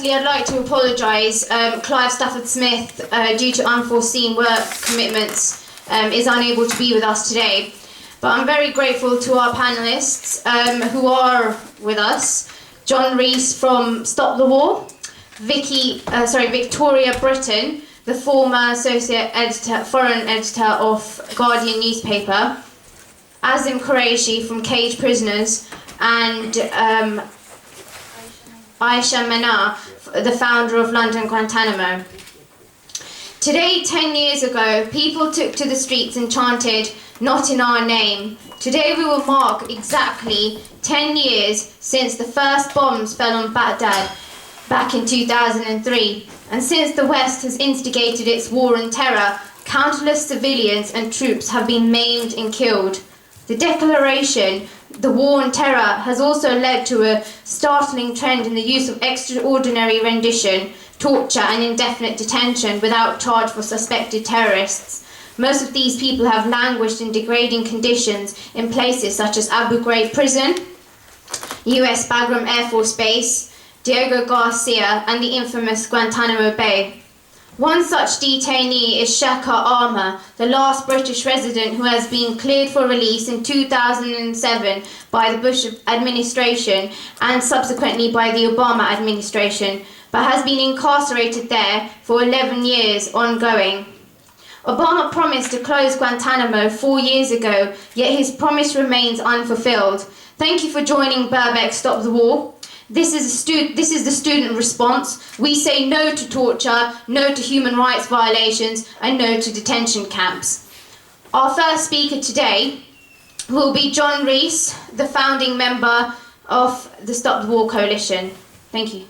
Firstly, I'd like to apologise. Clive Stafford-Smith, due to unforeseen work commitments, is unable to be with us today. But I'm very grateful to our panellists who are with us. John Rees from Stop the War, Victoria Britton, the former associate editor, foreign editor of Guardian newspaper, Azim Qureshi from Cage Prisoners, and Aisha Manar, the founder of London Guantanamo. Today, 10 years ago, people took to the streets and chanted, "Not in our name." Today we will mark exactly 10 years since the first bombs fell on Baghdad back in 2003. And since the West has instigated its war on terror, countless civilians and troops have been maimed and killed. The declaration, the war on terror, has also led to a startling trend in the use of extraordinary rendition, torture and indefinite detention without charge for suspected terrorists. Most of these people have languished in degrading conditions in places such as Abu Ghraib prison, US Bagram Air Force Base, Diego Garcia and the infamous Guantanamo Bay. One such detainee is Shaka Armour, the last British resident who has been cleared for release in 2007 by the Bush administration and subsequently by the Obama administration, but has been incarcerated there for 11 years ongoing. Obama promised to close Guantanamo 4 years ago, yet his promise remains unfulfilled. Thank you for joining Birbeck Stop the War. This is the student response. We say no to torture, no to human rights violations, and no to detention camps. Our first speaker today will be John Rees, the founding member of the Stop the War Coalition. Thank you.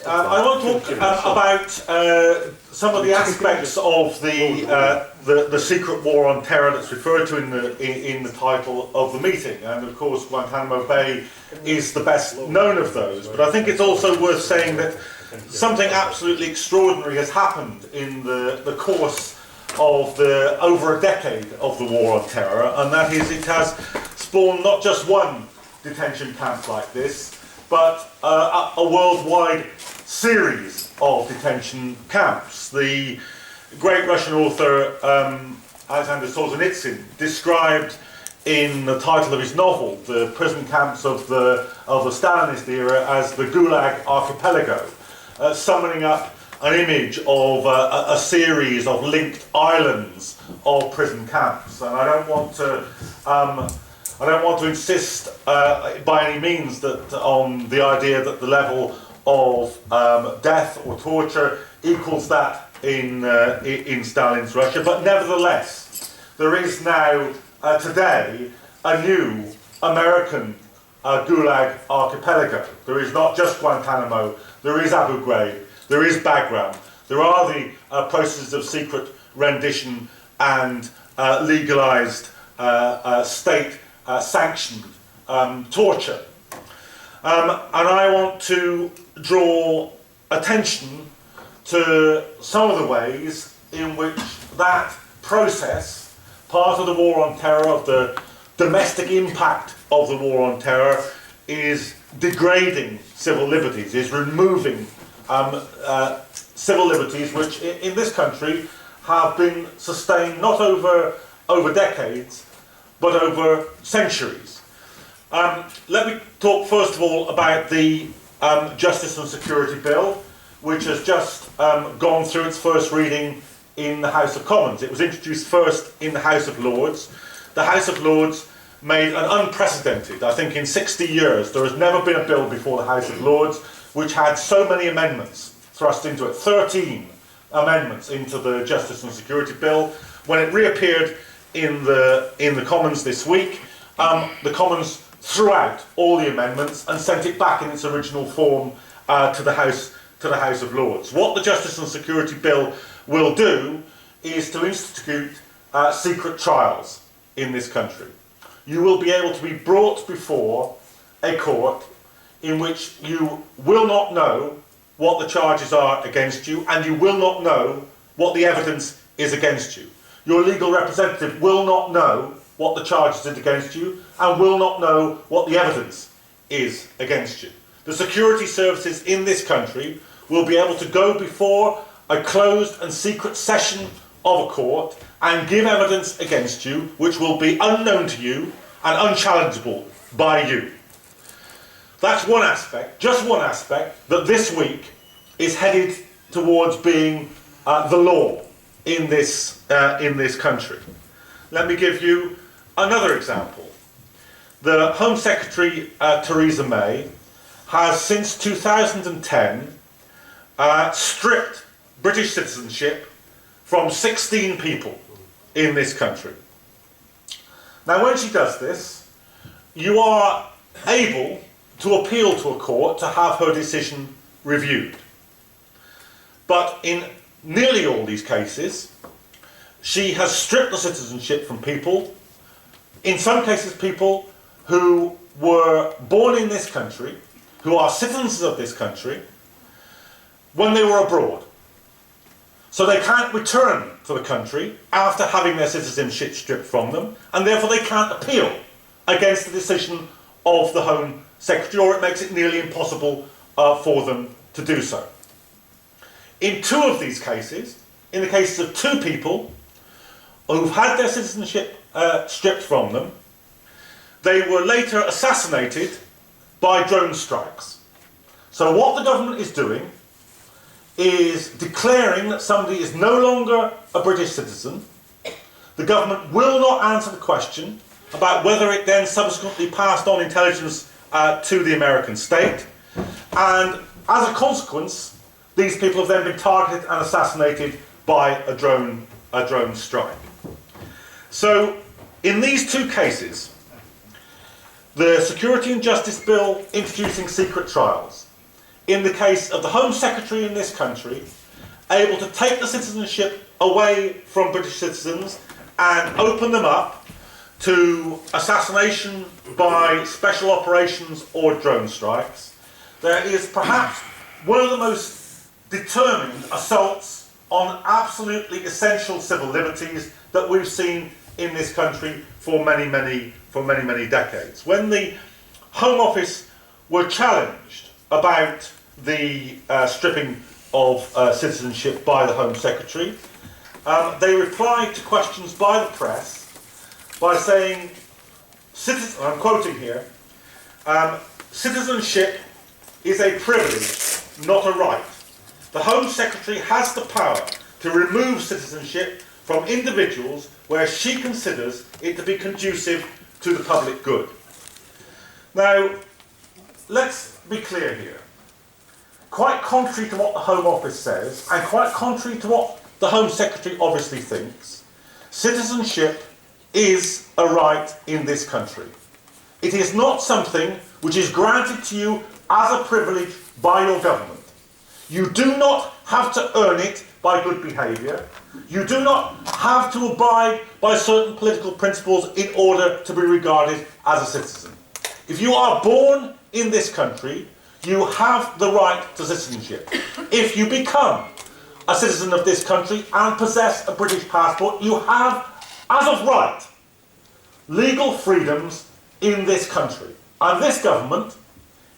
I want to talk about some of the aspects of the secret war on terror that's referred to in the title of the meeting, and of course Guantanamo Bay is the best known of those. But I think it's also worth saying that something absolutely extraordinary has happened in the course of over a decade of the war on terror, and that is it has spawned not just one detention camp like this, but a worldwide series of detention camps. The great Russian author Alexander Solzhenitsyn described in the title of his novel the prison camps of the Stalinist era as the Gulag Archipelago, summoning up an image of a series of linked islands of prison camps. And I don't want to insist by any means that on the idea that the level of death or torture equals that in Stalin's Russia, but nevertheless, there is now today a new American Gulag Archipelago. There is not just Guantanamo, there is Abu Ghraib, there is Bagram, there are the processes of secret rendition and legalized state-sanctioned torture. And I want to draw attention to some of the ways in which that process, part of the war on terror, of the domestic impact of the war on terror, is degrading civil liberties, is removing civil liberties which in this country have been sustained not over decades, but over centuries. Let me talk first of all about the Justice and Security Bill, which has just gone through its first reading in the House of Commons. It was introduced first in the House of Lords. The House of Lords made an unprecedented, I think in 60 years, there has never been a bill before the House of Lords which had so many amendments thrust into it, 13 amendments into the Justice and Security Bill. When it reappeared in the Commons this week, the Commons threw out all the amendments and sent it back in its original form to the House of Lords. What the Justice and Security Bill will do is to institute secret trials in this country. You will be able to be brought before a court in which you will not know what the charges are against you, and you will not know what the evidence is against you. Your legal representative will not know what the charges is against you and will not know what the evidence is against you. The security services in this country will be able to go before a closed and secret session of a court and give evidence against you which will be unknown to you and unchallengeable by you. That's one aspect, just one aspect, that this week is headed towards being the law in this country. Let me give you another example. The Home Secretary, Theresa May, has since 2010 stripped British citizenship from 16 people in this country. Now, when she does this, you are able to appeal to a court to have her decision reviewed. But in nearly all these cases, she has stripped the citizenship from people, in some cases people who were born in this country, who are citizens of this country, when they were abroad. So they can't return to the country after having their citizenship stripped from them, and therefore they can't appeal against the decision of the Home Secretary, or it makes it nearly impossible for them to do so. In two of these cases, in the cases of two people who've had their citizenship stripped from them, they were later assassinated by drone strikes. So what the government is doing is declaring that somebody is no longer a British citizen. The government will not answer the question about whether it then subsequently passed on intelligence to the American state, and as a consequence, these people have then been targeted and assassinated by a drone strike. So, in these two cases, the Security and Justice Bill introducing secret trials, in the case of the Home Secretary in this country, able to take the citizenship away from British citizens and open them up to assassination by special operations or drone strikes, there is perhaps one of the most determined assaults on absolutely essential civil liberties that we've seen in this country for many, many decades. When the Home Office were challenged about the stripping of citizenship by the Home Secretary, they replied to questions by the press by saying, I'm quoting here, citizenship is a privilege, not a right. The Home Secretary has the power to remove citizenship from individuals where she considers it to be conducive to the public good. Now, let's be clear here. Quite contrary to what the Home Office says, and quite contrary to what the Home Secretary obviously thinks, citizenship is a right in this country. It is not something which is granted to you as a privilege by your government. You do not have to earn it by good behaviour. You do not have to abide by certain political principles in order to be regarded as a citizen. If you are born in this country, you have the right to citizenship. If you become a citizen of this country and possess a British passport, you have, as of right, legal freedoms in this country. And this government,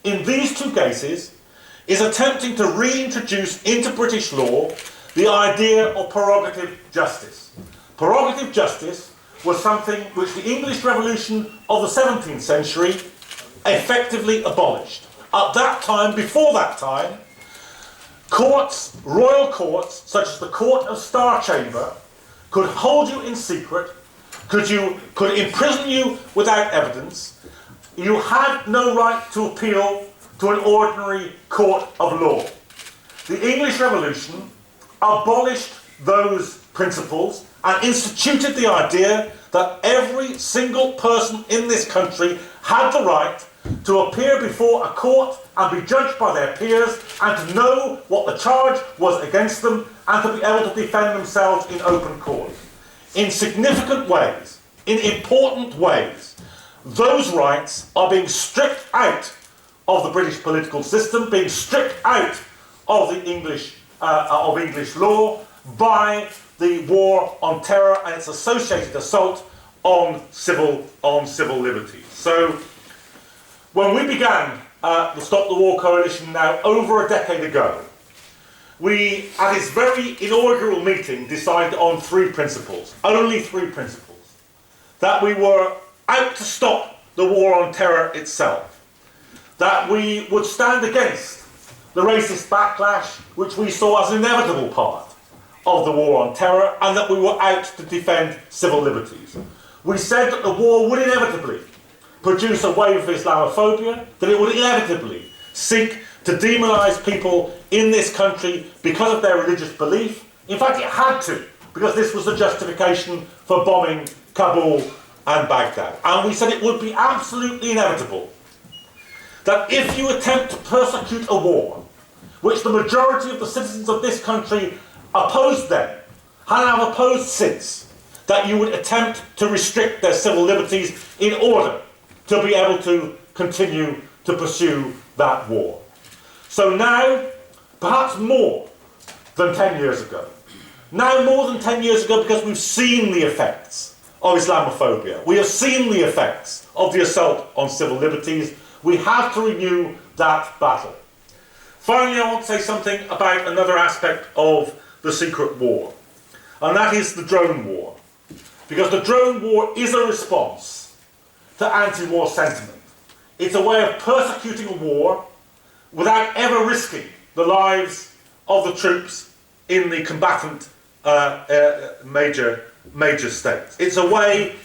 in these two cases, is attempting to reintroduce into British law the idea of prerogative justice. Prerogative justice was something which the English Revolution of the 17th century effectively abolished. At that time, before that time, courts, royal courts, such as the Court of Star Chamber, could hold you in secret, could imprison you without evidence. You had no right to appeal to an ordinary court of law. The English Revolution abolished those principles and instituted the idea that every single person in this country had the right to appear before a court and be judged by their peers and to know what the charge was against them and to be able to defend themselves in open court. In significant ways, in important ways, those rights are being stripped out of the British political system, being stripped out of the English law by the war on terror and its associated assault on civil liberties. So when we began the Stop the War Coalition now over a decade ago, we, at its very inaugural meeting, decided on 3 principles, only 3 principles. That we were out to stop the war on terror itself, that we would stand against the racist backlash which we saw as an inevitable part of the war on terror, and that we were out to defend civil liberties. We said that the war would inevitably produce a wave of Islamophobia, that it would inevitably seek to demonise people in this country because of their religious belief. In fact, it had to, because this was the justification for bombing Kabul and Baghdad. And we said it would be absolutely inevitable that if you attempt to persecute a war, which the majority of the citizens of this country opposed then, and have opposed since, that you would attempt to restrict their civil liberties in order to be able to continue to pursue that war. So now, perhaps more than 10 years ago, now more than 10 years ago, because we've seen the effects of Islamophobia, we have seen the effects of the assault on civil liberties, we have to renew that battle. Finally, I want to say something about another aspect of the secret war, and that is the drone war. Because the drone war is a response to anti-war sentiment. It's a way of persecuting a war without ever risking the lives of the troops in the combatant major states. It's a way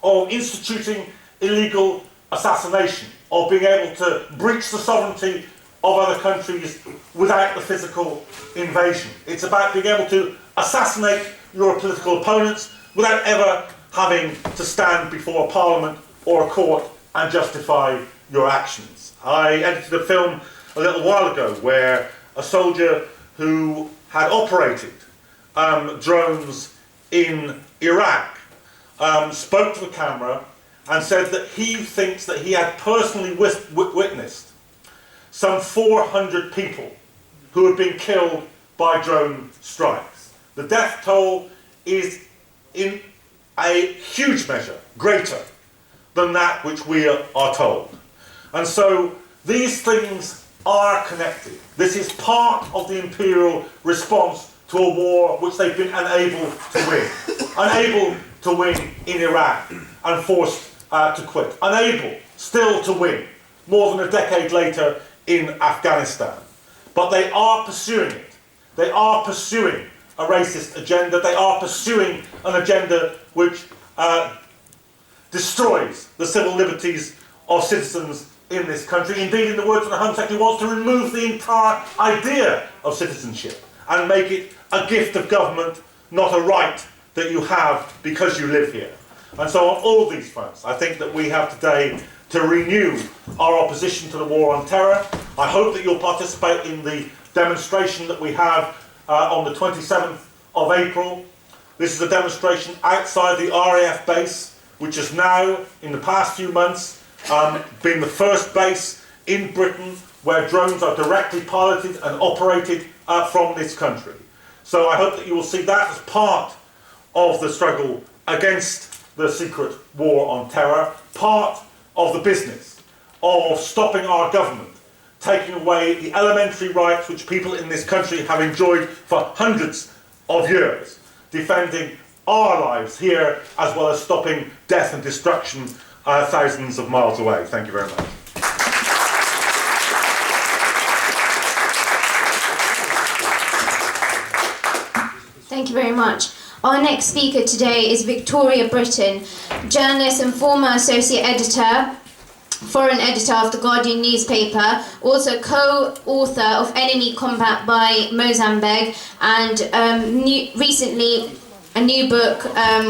of instituting illegal assassination, of being able to breach the sovereignty of other countries without the physical invasion. It's about being able to assassinate your political opponents without ever having to stand before a parliament or a court and justify your actions. I edited a film a little while ago where a soldier who had operated drones in Iraq spoke to the camera and said that he thinks that he had personally witnessed some 400 people who had been killed by drone strikes. The death toll is in a huge measure greater than that which we are told. And so these things are connected. This is part of the imperial response to a war which they've been unable to win. Unable to win in Iraq and forced to quit. Unable still to win more than a decade later in Afghanistan. But they are pursuing it. They are pursuing a racist agenda. They are pursuing an agenda which destroys the civil liberties of citizens in this country. Indeed, in the words of the Home Secretary, wants to remove the entire idea of citizenship and make it a gift of government, not a right that you have because you live here. And so on all these fronts, I think that we have today to renew our opposition to the war on terror. I hope that you'll participate in the demonstration that we have on the 27th of April. This is a demonstration outside the RAF base, which has now, in the past few months, been the first base in Britain where drones are directly piloted and operated from this country. So I hope that you will see that as part of the struggle against the secret war on terror, part of the business of stopping our government taking away the elementary rights which people in this country have enjoyed for hundreds of years, defending our lives here as well as stopping death and destruction thousands of miles away. Thank you very much. Thank you very much. Our next speaker today is Victoria Britton, journalist and former associate editor, foreign editor of the Guardian newspaper, also co-author of Enemy Combat by Mozambique, and recently a new book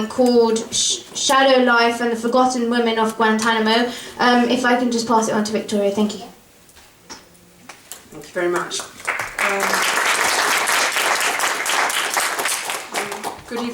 called Shadow Life and the Forgotten Women of Guantanamo. If I can just pass it on to Victoria, thank you. Thank you very much. Good evening.